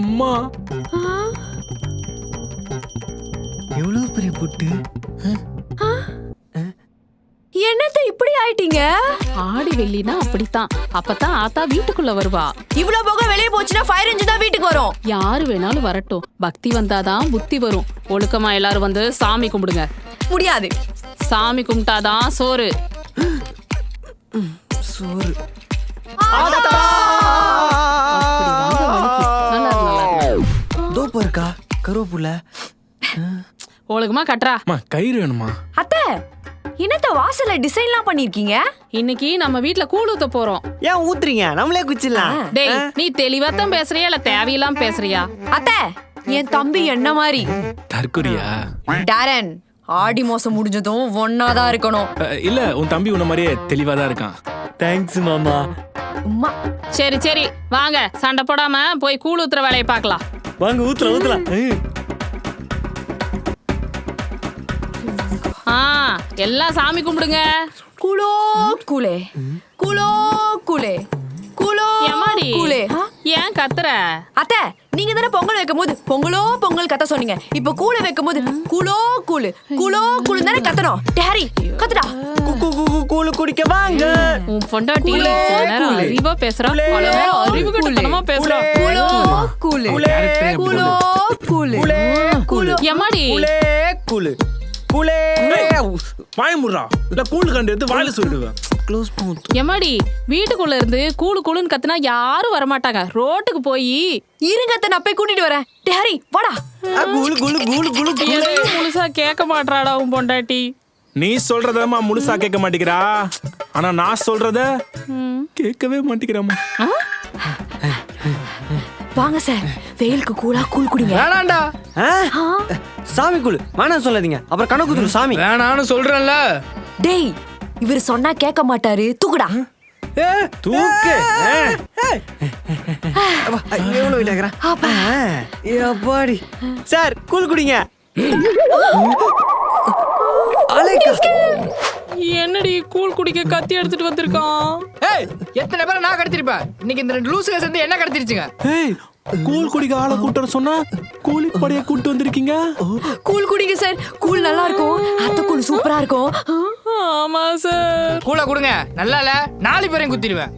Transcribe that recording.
அம்மா எவ்வளவு பெரிய புட்டு. என்னத்த இப்படி ஆயிட்டீங்க? ஆடி வெள்ளினா அப்படித்தான். அப்பதான் ஆத்தா வீட்டுக்குள்ள வருவா. இவ்வளவு போக வெளியே போச்சுன்னா ஃபயர் இன்ஜின் தான் வீட்டுக்கு வரும். யாரு வேணாலும் வரட்டும், பக்தி வந்தாதான் புத்தி வரும். ஒழுக்கமா எல்லாரும் வந்து சாமி கும்பிடுங்க. முடியாது. சாமி கும்பிட்டாதான் சோறு. சோறு. அப்படி வாங்க வலிக்கு. நல்லா இருக்கு, நல்லா இருக்கு. தோப்பு இருக்கா கருவேப்புல. ஒழுக்கமா கட்டுறா. அம்மா கயிறு வேணுமா? அத்தை, என்னத்த வாசல்ல டிசைன்லாம் பண்ணிருக்கீங்க? இன்னைக்கு நம்ம வீட்ல கூழ் ஊத்த போறோம். ஏன் ஊத்துறீங்க? நம்மளே குச்சிடலாம். டேய், நீ தெளிவாத்தான் பேசுறியா இல்ல தேவையெல்லாம் பேசுறியா? அத்தை, என் தம்பி என்ன மாதிரி தற்குறியா? டாரன், ஆடி மோசம் முடிஞ்சதும் ஒன்னாதான் இருக்கணும். இல்ல, உன் தம்பி உன்ன மாதிரியே தெளிவாதான் இருக்கான். தேங்க்ஸ் மாமா. உம்மா. சரி சரி வாங்க, சண்டை போடாம போய் கூழ் ஊத்துற வேலையை பார்க்கலாம். வாங்க ஊத்தலாம் ஊத்தலாம். எல்லாம் சாமி கும்பிடுங்க. குலோ குலே குலோ குலே குலோ எம்மாடி, குலே. ஏன் கத்துற? அத்தை, நீங்க தானே பொங்கல் வைக்கும் போது பொங்கலோ பொங்கல் கத்த சொன்னீங்க. இப்ப கூழ வைக்கும் போது குலோ கூழு குலோ கூழு தானே கத்தணும். டேரி கத்துடா. கூழு குடிக்க வாங்க. உன் பொண்டாட்டி சில நேரம் அறிவா பேசுறா, பல நேரம் அறிவு கட்டத்தனமா பேசுறா. குலோ கூழு குலோ கூழு குலோ. எம்மாடி, கூழு கூழே. வாய முடுறா, இல்ல கூழ் கண்டு எடுத்து வாயில சொல்லிடுவேன். க்ளோஸ் மவுத். எம்மாடி, வீட்டுக்குள்ள இருந்து கூழு கூழுன்னு கத்துனா யாரும் வரமாட்டாங்க. ரோட்டுக்கு போய் இருங்க அத்தை, நான் போய் கூட்டிட்டு வரேன். டேரி வாடா. கூழு கூழு கூழு கூழு. எதையும் முழுசா கேட்க மாட்டாடா உன் பொண்டாட்டி. நீ சொல்றதம்மா முழுசா கேட்க மாட்டேங்கிறா, ஆனா நான் சொல்றத கேட்கவே மாட்டேங்கிறாமா. வாங்க சார், வெயிலுக்கு கூலா கூழ் குடிங்க. வேணாண்டா. சாமி கூழு வேணாம் சொல்லாதீங்க, அப்புறம் கணக்கு குத்துரு சாமி. வேணான்னு சொல்றேன்ல. டேய், இவர் சொன்னா கேட்க மாட்டாரு, தூக்குடா. தூக்கு. எவ்வளவு விட்டாக்கிறா? அப்பாடி. சார் கூழ் குடிங்க. என்னடி கூழ் குடிக்க கத்தி எடுத்துட்டு வந்திருக்கான்? ஏய், எத்தனை பேரை நான் கடத்திருப்பேன். இன்னைக்கு இந்த 2 லூசுக சேர்ந்து என்ன கடத்திருச்சுங்க? ஏய், கூழ் குடிக்க ஆளை கூட்ட சொன்னா கூலிப்படையை கூட்டு வந்திருக்கீங்க. கூழ் குடிங்க சார், கூழ் நல்லா இருக்கும். அத்தை கூழ் சூப்பரா இருக்கும். ஆமா சார். கூழ கொடுங்க. நல்லா இல்ல 4 பேரையும் குத்திடுவேன்.